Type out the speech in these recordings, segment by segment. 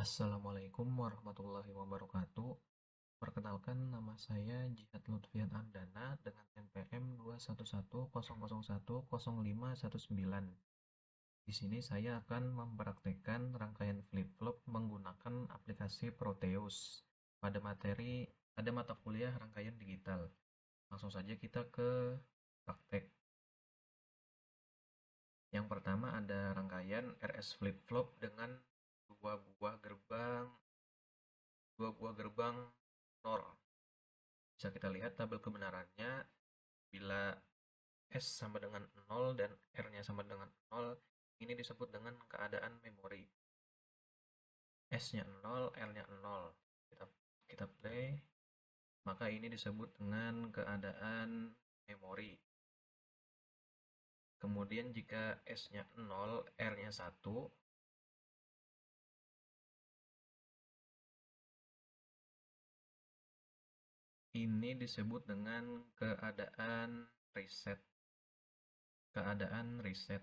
Assalamualaikum warahmatullahi wabarakatuh. Perkenalkan, nama saya Jihad Lutfian Andana dengan NPM 21100100519. Di sini saya akan mempraktekkan rangkaian flip-flop menggunakan aplikasi Proteus pada mata kuliah rangkaian digital. Langsung saja kita ke praktek. Yang pertama ada rangkaian RS flip-flop dengan dua buah gerbang dua buah gerbang NOR. Bisa kita lihat tabel kebenarannya, bila S sama dengan 0 dan R-nya sama dengan 0, ini disebut dengan keadaan memori. S-nya 0, R-nya 0. Kita play, maka ini disebut dengan keadaan memori. Kemudian jika S-nya 0, R-nya 1, ini disebut dengan keadaan reset. Keadaan reset.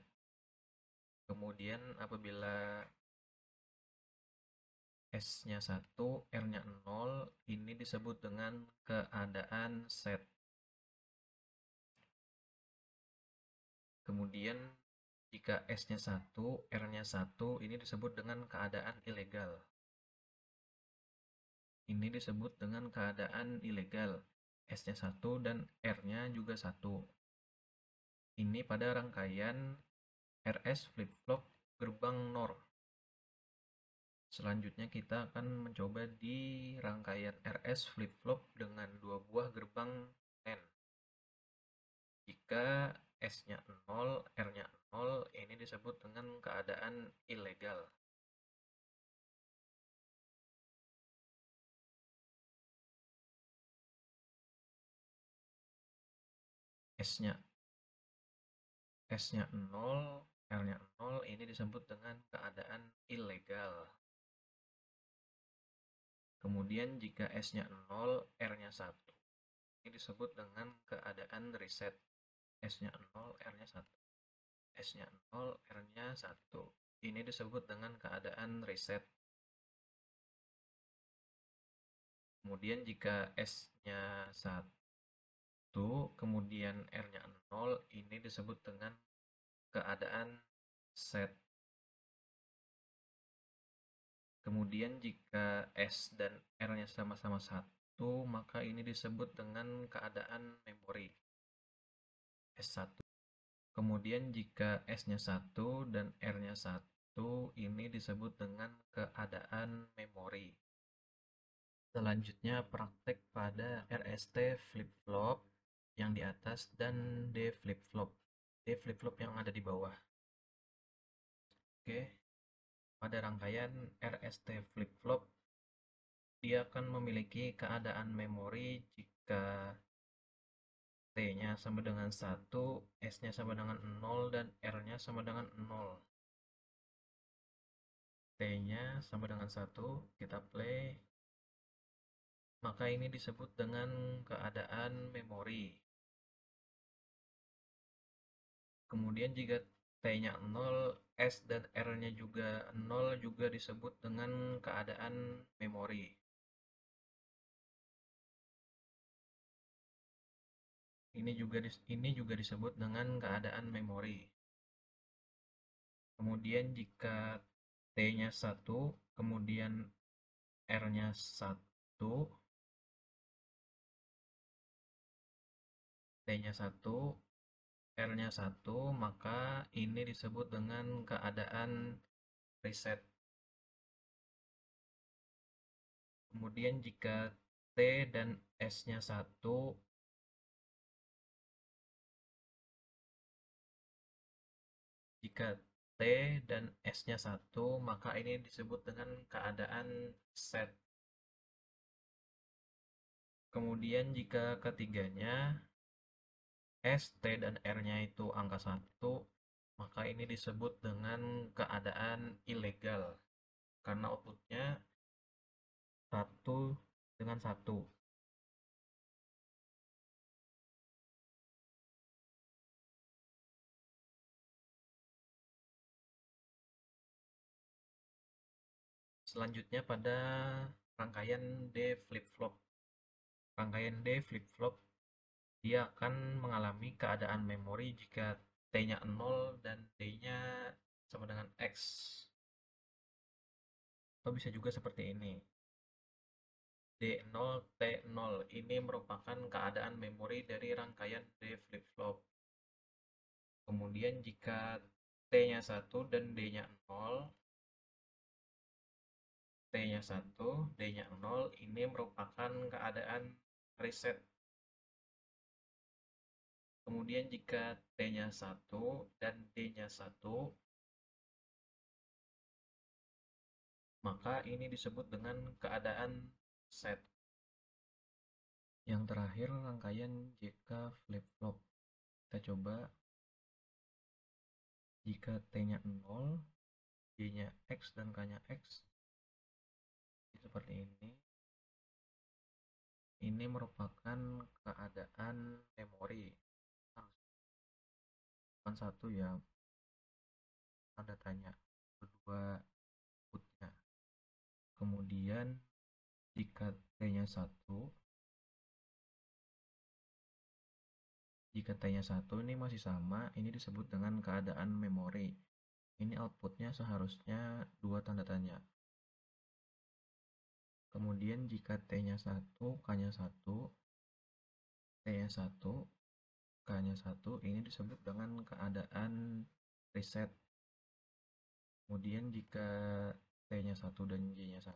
Kemudian apabila S-nya 1, R-nya 0, ini disebut dengan keadaan set. Kemudian jika S-nya 1, R-nya 1, ini disebut dengan keadaan ilegal. Ini disebut dengan keadaan ilegal. S-nya 1 dan R-nya juga 1. Ini pada rangkaian RS flip-flop gerbang NOR. Selanjutnya kita akan mencoba di rangkaian RS flip-flop dengan dua buah gerbang NAND. Jika S-nya 0, R-nya 0, ini disebut dengan keadaan ilegal. S-nya S-nya 0, R-nya 0, ini disebut dengan keadaan ilegal. Kemudian jika S-nya 0, R-nya 1, ini disebut dengan keadaan reset. S-nya 0, R-nya 1. S-nya 0, R-nya 1. Ini disebut dengan keadaan reset. Kemudian jika S-nya 1, kemudian R-nya 0, ini disebut dengan keadaan set. Kemudian jika S dan R-nya sama-sama 1, maka ini disebut dengan keadaan memori S1. Kemudian jika S-nya 1 dan R-nya 1, ini disebut dengan keadaan memori. Selanjutnya praktek pada RST flip-flop yang di atas dan D flip-flop. D flip-flop yang ada di bawah. Oke, pada rangkaian RST flip-flop, dia akan memiliki keadaan memori jika T-nya sama dengan 1, S-nya sama dengan 0, dan R-nya sama dengan 0. T-nya sama dengan 1, kita play. Maka ini disebut dengan keadaan memori. Kemudian jika T-nya 0, S dan R-nya juga 0, juga disebut dengan keadaan memori. Ini juga disebut dengan keadaan memori. Kemudian jika T-nya 1, kemudian R-nya 1, T-nya 1, R-nya 1, maka ini disebut dengan keadaan reset. Kemudian jika T dan S-nya 1, jika T dan S-nya 1, maka ini disebut dengan keadaan set. Kemudian jika ketiganya S, T, dan R-nya itu angka 1, maka ini disebut dengan keadaan ilegal karena outputnya 1 dengan 1. Selanjutnya pada rangkaian D flip-flop. Rangkaian D flip-flop dia akan mengalami keadaan memori jika T-nya 0 dan D-nya sama dengan X. Atau bisa juga seperti ini. D0, T0. Ini merupakan keadaan memori dari rangkaian D flip-flop. Kemudian jika T-nya 1 dan D-nya 0, T-nya 1, D-nya 0, ini merupakan keadaan reset. Kemudian jika T-nya 1 dan D-nya 1, maka ini disebut dengan keadaan set. Yang terakhir rangkaian JK flip-flop. Kita coba jika T-nya 0, D-nya X dan K-nya X. Seperti ini. Ini merupakan keadaan memori. Bukan satu ya, tanda tanya. Kedua inputnya. Kemudian jika T-nya 1, jika T-nya 1 ini masih sama, ini disebut dengan keadaan memori. Ini outputnya seharusnya dua tanda tanya. Kemudian jika T-nya 1, K-nya 1, T-nya 1, K-nya 1, ini disebut dengan keadaan reset. Kemudian jika T-nya 1 dan J-nya 1,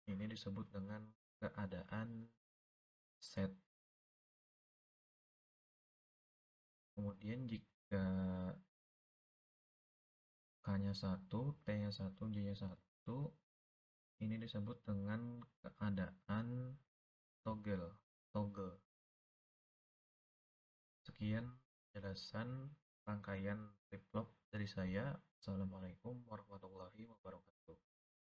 ini disebut dengan keadaan set. Kemudian jika K-nya 1, T-nya 1, J-nya 1, ini disebut dengan keadaan toggle. Sekian penjelasan rangkaian flip-flop dari saya. Assalamualaikum warahmatullahi wabarakatuh.